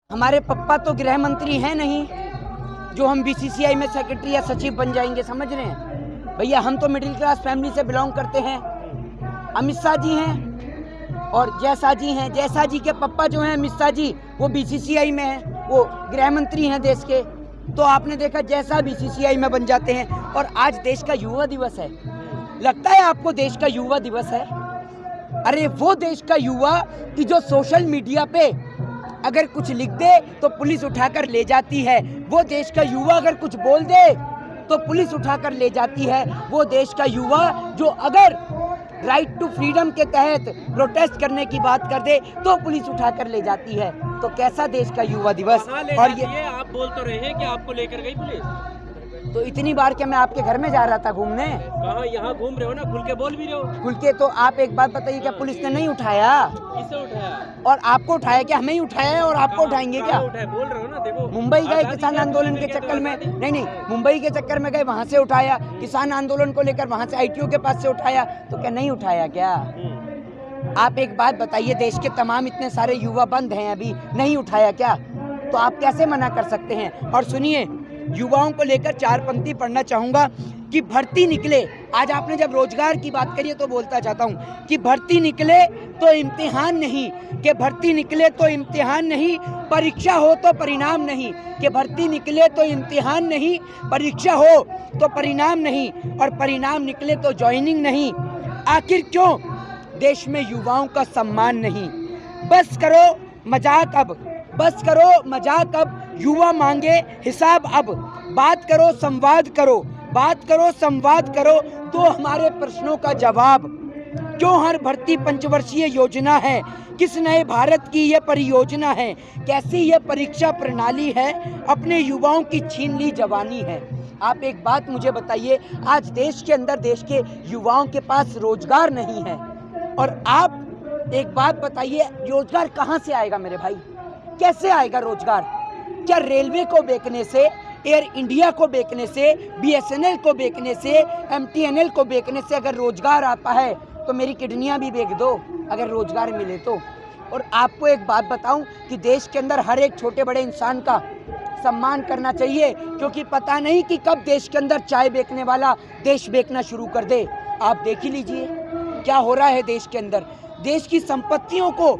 हमारे पप्पा तो गृह मंत्री हैं नहीं जो हम बीसीसीआई में सेक्रेटरी या सचिव बन जाएंगे, समझ रहे हैं भैया। हम तो मिडिल क्लास फैमिली से बिलोंग करते हैं। अमित शाह जी हैं और जयशाह जी हैं। जयशाह जी के पप्पा जो हैं अमित शाह जी, वो बीसीसीआई में हैं, वो गृह मंत्री हैं देश के। तो आपने देखा जयशाह बीसीसीआई में बन जाते हैं। और आज देश का युवा दिवस है, लगता है आपको देश का युवा दिवस है? अरे वो देश का युवा कि जो सोशल मीडिया पे अगर कुछ लिख दे तो पुलिस उठाकर ले जाती है, वो देश का युवा अगर कुछ बोल दे तो पुलिस उठाकर ले जाती है, वो देश का युवा जो अगर राइट टू फ्रीडम के तहत प्रोटेस्ट करने की बात कर दे तो पुलिस उठाकर ले जाती है। तो कैसा देश का युवा दिवस। और ये आप बोल तो रहे हैं कि आपको लेकर गई पुलिस, तो इतनी बार क्या मैं आपके घर में जा रहा था घूमने? कहाँ यहाँ घूम रहे हो ना, खुल के बोल भी रहे हो। खुल के तो आप एक बात बताइए, क्या पुलिस ने नहीं उठाया? किससे उठाया? और आपको उठाया क्या? हमें ही उठाया है और आपको उठाएंगे क्या? उठाया बोल रहे हो ना, देखो मुंबई गए किसान आंदोलन के चक्कर में, नहीं मुंबई के चक्कर में गए, वहां से उठाया। किसान आंदोलन को लेकर वहां से आईटीओ के पास से उठाया, तो क्या नहीं उठाया क्या? आप एक बात बताइए, देश के तमाम इतने सारे युवा बंद हैं, अभी नहीं उठाया क्या? तो आप कैसे मना कर सकते हैं? और सुनिए, युवाओं को लेकर चार पंक्ति पढ़ना चाहूंगा कि भर्ती निकले। आज आपने जब रोजगार की बात करी है तो बोलता चाहता हूं कि भर्ती निकले तो इम्तिहान नहीं, कि भर्ती निकले तो इम्तिहान नहीं, परीक्षा हो तो परिणाम नहीं, कि भर्ती निकले तो इम्तिहान नहीं, परीक्षा हो तो परिणाम नहीं, और परिणाम निकले तो ज्वाइनिंग नहीं। आखिर क्यों देश में युवाओं का सम्मान नहीं? बस करो मजाक अब, बस करो मजाक अब, युवा मांगे हिसाब अब। बात करो संवाद करो, बात करो संवाद करो, तो हमारे प्रश्नों का जवाब। क्यों हर भर्ती पंचवर्षीय योजना है? किस नए भारत की ये परियोजना है? कैसी ये परीक्षा प्रणाली है? अपने युवाओं की छीन ली जवानी है। आप एक बात मुझे बताइए, आज देश के अंदर देश के युवाओं के पास रोजगार नहीं है, और आप एक बात बताइए, रोजगार कहाँ से आएगा मेरे भाई? कैसे आएगा रोजगार? क्या रेलवे को बेचने से, एयर इंडिया को बेचने से, बीएसएनएल को बेचने से, एमटीएनएल को बेचने से अगर रोजगार आता है तो मेरी किडनियां भी बेच दो अगर रोजगार मिले तो। और आपको एक बात बताऊं कि देश के अंदर हर एक छोटे बड़े इंसान का सम्मान करना चाहिए, क्योंकि पता नहीं कि कब देश के अंदर चाय बेचने वाला देश बेचना शुरू कर दे। आप देख ही लीजिए क्या हो रहा है देश के अंदर। देश की संपत्तियों को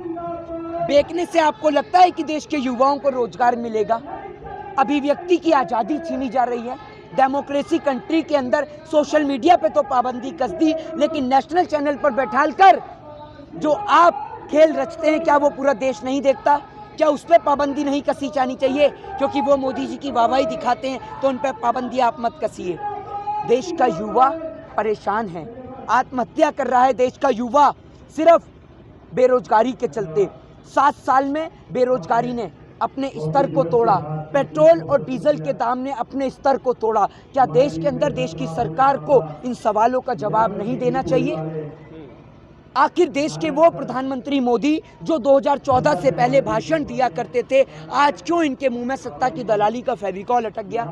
बेचने से आपको लगता है कि देश के युवाओं को रोजगार मिलेगा? अभिव्यक्ति की आज़ादी छीनी जा रही है। डेमोक्रेसी कंट्री के अंदर सोशल मीडिया पे तो पाबंदी कस दी, लेकिन नेशनल चैनल पर बैठाकर जो आप खेल रचते हैं, क्या वो पूरा देश नहीं देखता? क्या उस पर पाबंदी नहीं कसी जानी चाहिए? क्योंकि वो मोदी जी की वाहवाही दिखाते हैं तो उन पर पाबंदी आप मत कसिए। देश का युवा परेशान है, आत्महत्या कर रहा है देश का युवा सिर्फ बेरोजगारी के चलते। 7 साल में बेरोजगारी ने अपने स्तर को तोड़ा, पेट्रोल और डीजल के दाम ने अपने स्तर को तोड़ा। क्या देश के अंदर देश की सरकार को इन सवालों का जवाब नहीं देना चाहिए? आखिर देश के वो प्रधानमंत्री मोदी जो 2014 से पहले भाषण दिया करते थे, आज क्यों इनके मुंह में सत्ता की दलाली का फेविकॉल अटक गया?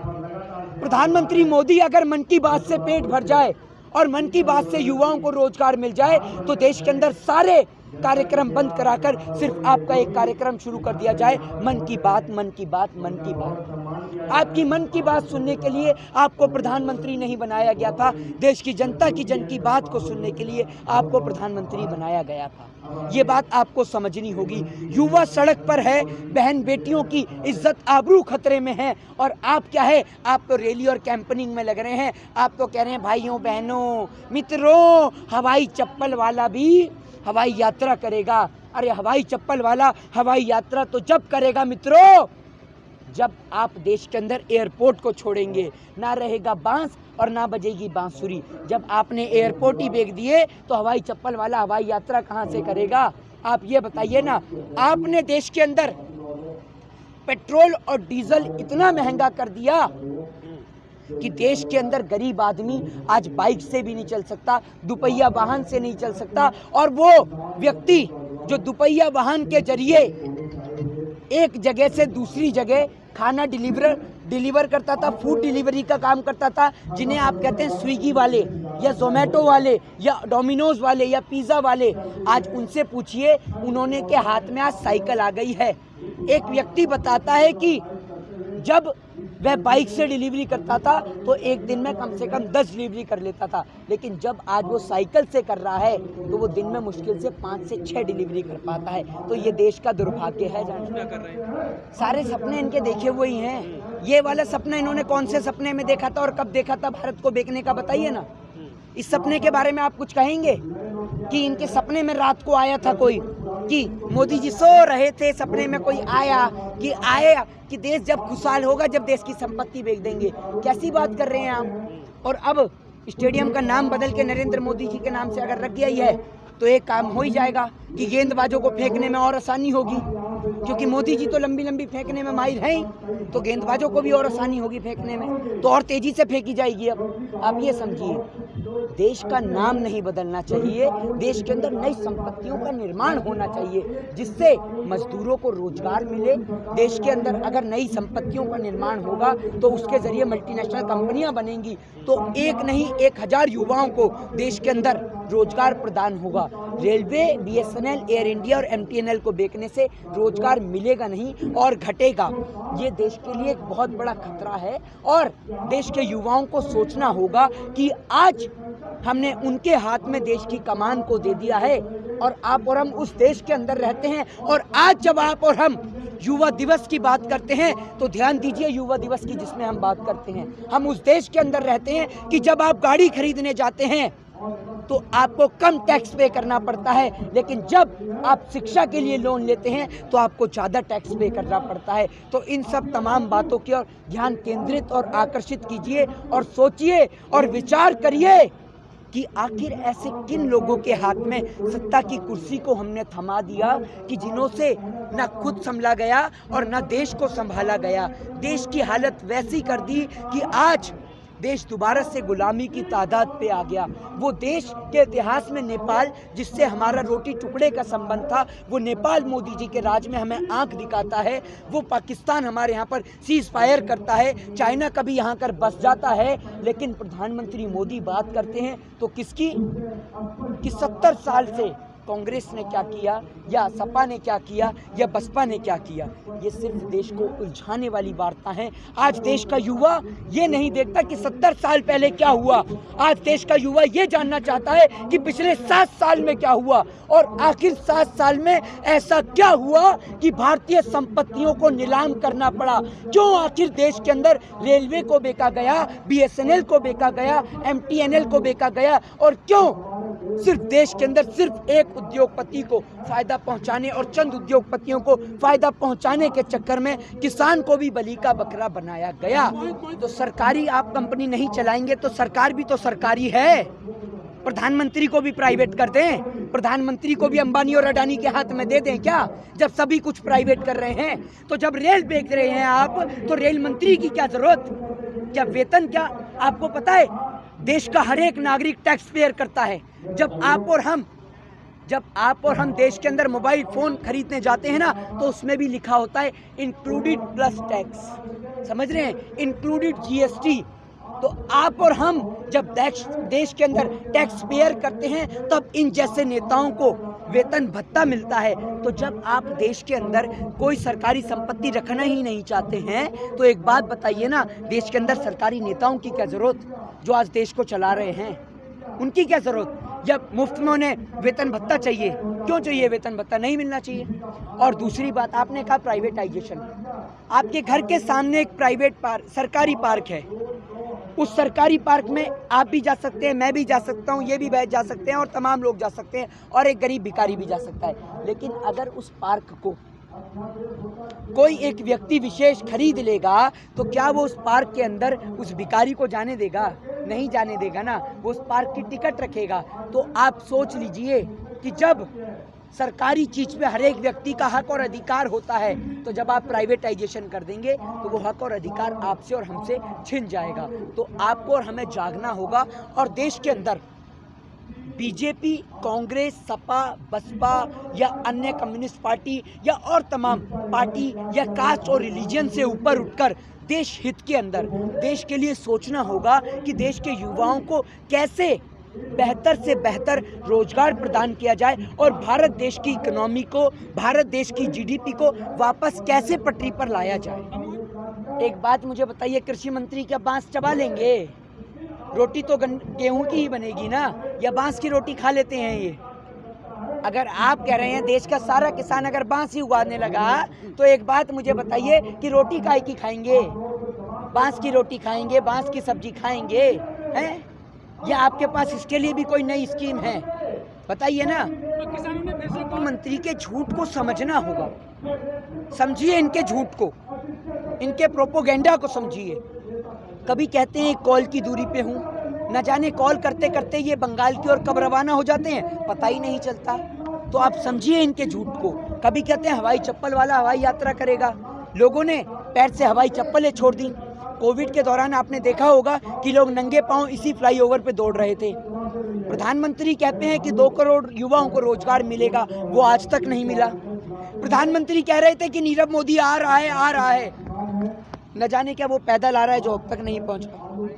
प्रधानमंत्री मोदी अगर मन की बात से पेट भर जाए और मन की बात से युवाओं को रोजगार मिल जाए तो देश के अंदर सारे कार्यक्रम बंद कराकर सिर्फ आपका एक कार्यक्रम शुरू कर दिया जाए, मन की बात, मन की बात, मन की बात। आपकी मन की बात सुनने के लिए आपको प्रधानमंत्री नहीं बनाया गया था, देश की जनता की जन की बात को सुनने के लिए आपको प्रधानमंत्री बनाया गया था। ये बात आपको समझनी होगी। युवा सड़क पर है, बहन बेटियों की इज्जत आबरू खतरे में है, और आप क्या है, आप तो रैली और कैंपेनिंग में लग रहे हैं। आप तो कह रहे हैं भाइयों बहनों मित्रों, हवाई चप्पल वाला भी हवाई यात्रा करेगा। अरे हवाई चप्पल वाला हवाई यात्रा तो जब करेगा मित्रों, जब आप देश के अंदर एयरपोर्ट को छोड़ेंगे। ना रहेगा बांस और ना बजेगी बांसुरी। जब आपने एयरपोर्ट ही बेच दिए तो हवाई चप्पल वाला हवाई यात्रा कहाँ से करेगा? आप ये बताइए ना। आपने देश के अंदर पेट्रोल और डीजल इतना महंगा कर दिया कि देश के अंदर गरीब आदमी आज बाइक से भी नहीं चल सकता, दुपहिया वाहन से नहीं चल सकता। और वो व्यक्ति जो दुपहिया वाहन के जरिए एक जगह से दूसरी जगह खाना डिलीवर करता था, फूड डिलीवरी का काम करता था, जिन्हें आप कहते हैं स्विगी वाले या जोमेटो वाले या डोमिनोज वाले या पिज़्ज़ा वाले, आज उनसे पूछिए, उन्होंने के हाथ में आज साइकिल आ गई है। एक व्यक्ति बताता है कि जब वह बाइक से डिलीवरी करता था तो एक दिन में कम से कम 10 डिलीवरी कर लेता था, लेकिन जब आज वो साइकिल से कर रहा है तो वो दिन में मुश्किल से 5 से 6 डिलीवरी कर पाता है। तो ये देश का दुर्भाग्य है। क्या कर रहे हैं? सारे सपने इनके देखे हुए ही हैं। ये वाला सपना इन्होंने कौन से सपने में देखा था और कब देखा था भारत को बेचने का, बताइए ना। इस सपने के बारे में आप कुछ कहेंगे कि इनके सपने में रात को आया था कोई, कि मोदी जी सो रहे थे, सपने में कोई आया कि देश जब खुशहाल होगा जब देश की संपत्ति बेच देंगे। कैसी बात कर रहे हैं आप। और अब स्टेडियम का नाम बदल के नरेंद्र मोदी जी के नाम से अगर रख दिया ही है तो एक काम हो ही जाएगा कि गेंदबाजों को फेंकने में और आसानी होगी, क्योंकि मोदी जी तो लंबी लंबी फेंकने में माहिर हैं ही, तो गेंदबाजों को भी और आसानी होगी फेंकने में, तो और तेजी से फेंकी जाएगी। अब आप ये समझिए, देश का नाम नहीं बदलना चाहिए, देश के अंदर नई संपत्तियों का निर्माण होना चाहिए जिससे मजदूरों को रोजगार मिले। देश के अंदर अगर नई संपत्तियों का निर्माण होगा तो उसके जरिए मल्टीनेशनल कंपनियां बनेंगी, तो एक नहीं 1000 युवाओं को देश के अंदर रोजगार प्रदान होगा। रेलवे, बीएसएनएल, एयर इंडिया और एमटीएनएल को बेचने से रोजगार मिलेगा नहीं और घटेगा। ये देश के लिए एक बहुत बड़ा खतरा है और देश के युवाओं को सोचना होगा कि आज हमने उनके हाथ में देश की कमान को दे दिया है और आप और हम उस देश के अंदर रहते हैं। और आज जब आप और हम युवा दिवस की बात करते हैं तो ध्यान दीजिए युवा दिवस की जिसमें हम बात करते हैं, हम उस देश के अंदर रहते हैं कि जब आप गाड़ी खरीदने जाते हैं तो आपको कम टैक्स पे करना पड़ता है, लेकिन जब आप शिक्षा के लिए लोन लेते हैं तो आपको ज़्यादा टैक्स पे करना पड़ता है। तो इन सब तमाम बातों की ओर ध्यान केंद्रित और आकर्षित कीजिए और सोचिए और विचार करिए कि आखिर ऐसे किन लोगों के हाथ में सत्ता की कुर्सी को हमने थमा दिया कि जिन्हों से ना खुद संभला गया और ना देश को संभाला गया। देश की हालत वैसी कर दी कि आज देश दोबारा से गुलामी की तादाद पे आ गया। वो देश के इतिहास में नेपाल, जिससे हमारा रोटी टुकड़े का संबंध था, वो नेपाल मोदी जी के राज में हमें आंख दिखाता है। वो पाकिस्तान हमारे यहाँ पर सीज फायर करता है, चाइना कभी यहाँ कर बस जाता है, लेकिन प्रधानमंत्री मोदी बात करते हैं तो किसकी, कि 70 साल से कांग्रेस ने क्या किया या सपा ने क्या किया या बसपा ने क्या किया। ये सिर्फ देश को उलझाने वाली वार्ता है। आज देश का युवा ये नहीं देखता कि 70 साल पहले क्या हुआ, आज देश का युवा ये जानना चाहता है कि पिछले 7 साल में क्या हुआ और आखिर 7 साल में ऐसा क्या हुआ कि भारतीय संपत्तियों को नीलाम करना पड़ा। क्यों आखिर देश के अंदर रेलवे को बेचा गया, बीएसएनएल को बेचा गया, एमटीएनएल को बेचा गया, और क्यों सिर्फ देश के अंदर सिर्फ एक उद्योगपति को फायदा पहुंचाने और चंद उद्योगपतियों को फायदा पहुंचाने के चक्कर में किसान को भी बलि का बकरा बनाया गया। तो सरकारी आप कंपनी नहीं चलाएंगे तो सरकार भी तो सरकारी है। प्रधानमंत्री को भी प्राइवेट कर दें, प्रधानमंत्री को भी अंबानी और अडानी के हाथ में दे दें क्या, जब सभी कुछ प्राइवेट कर रहे हैं। तो जब रेल बेच रहे हैं आप तो रेल मंत्री की क्या जरूरत, क्या वेतन, क्या आपको पता है देश का हर एक नागरिक टैक्स पेयर करता है। जब आप और हम देश के अंदर मोबाइल फोन खरीदने जाते हैं ना तो उसमें भी लिखा होता है इंक्लूडेड प्लस टैक्स, समझ रहे हैं, इंक्लूडेड जीएसटी। तो आप और हम जब देश के अंदर टैक्स पेयर करते हैं तब इन जैसे नेताओं को वेतन भत्ता मिलता है। तो जब आप देश के अंदर कोई सरकारी संपत्ति रखना ही नहीं चाहते हैं तो एक बात बताइए ना, देश के अंदर सरकारी नेताओं की क्या जरूरत, जो आज देश को चला रहे हैं उनकी क्या जरूरत। जब मुफ्त में उन्हें वेतन भत्ता चाहिए, क्यों चाहिए वेतन भत्ता, नहीं मिलना चाहिए। और दूसरी बात आपने कहा प्राइवेटाइजेशन, आपके घर के सामने एक प्राइवेट पार्क, सरकारी पार्क है, उस सरकारी पार्क में आप भी जा सकते हैं, मैं भी जा सकता हूँ, ये भी बैठ जा सकते हैं और तमाम लोग जा सकते हैं और एक गरीब भिखारी भी जा सकता है। लेकिन अगर उस पार्क को कोई एक व्यक्ति विशेष खरीद लेगा तो क्या वो उस पार्क के अंदर उस भिखारी को जाने देगा, नहीं जाने देगा ना, वो उस पार्क की टिकट रखेगा। तो आप सोच लीजिए कि जब सरकारी चीज पे हर एक व्यक्ति का हक और अधिकार होता है तो जब आप प्राइवेटाइजेशन कर देंगे तो वो हक और अधिकार आपसे और हमसे छिन जाएगा। तो आपको और हमें जागना होगा और देश के अंदर बीजेपी, कांग्रेस, सपा, बसपा या अन्य कम्युनिस्ट पार्टी या और तमाम पार्टी या कास्ट और रिलीजन से ऊपर उठकर देश हित के अंदर देश के लिए सोचना होगा कि देश के युवाओं को कैसे बेहतर से बेहतर रोजगार प्रदान किया जाए और भारत देश की इकोनॉमी को, भारत देश की जीडीपी को वापस कैसे पटरी पर लाया जाए। एक बात मुझे बताइए, कृषि मंत्री क्या बांस चबा लेंगे? रोटी तो गेहूं की ही बनेगी ना, या बांस की रोटी खा लेते हैं ये? अगर आप कह रहे हैं देश का सारा किसान अगर बांस ही उगाने लगा तो एक बात मुझे बताइए कि रोटी काहे की खाएंगे? बांस की रोटी खाएंगे, बांस की सब्जी खाएंगे हैं? या आपके पास इसके लिए भी कोई नई स्कीम है? बताइए ना। तो मंत्री के झूठ को समझना होगा, समझिए इनके झूठ को, इनके प्रोपोगेंडा को समझिए। कभी कहते हैं कॉल की दूरी पे हूँ, न जाने कॉल करते करते ये बंगाल की ओर कब रवाना हो जाते हैं पता ही नहीं चलता। तो आप समझिए इनके झूठ को। कभी कहते हैं हवाई चप्पल वाला हवाई यात्रा करेगा, लोगों ने पैर से हवाई चप्पलें छोड़ दी। कोविड के दौरान आपने देखा होगा कि लोग नंगे पांव इसी फ्लाईओवर पे दौड़ रहे थे। प्रधानमंत्री कहते हैं कि 2 करोड़ युवाओं को रोजगार मिलेगा, वो आज तक नहीं मिला। प्रधानमंत्री कह रहे थे कि नीरव मोदी आ रहा है, न जाने क्या वो पैदल आ रहा है जो अब तक नहीं पहुंचा।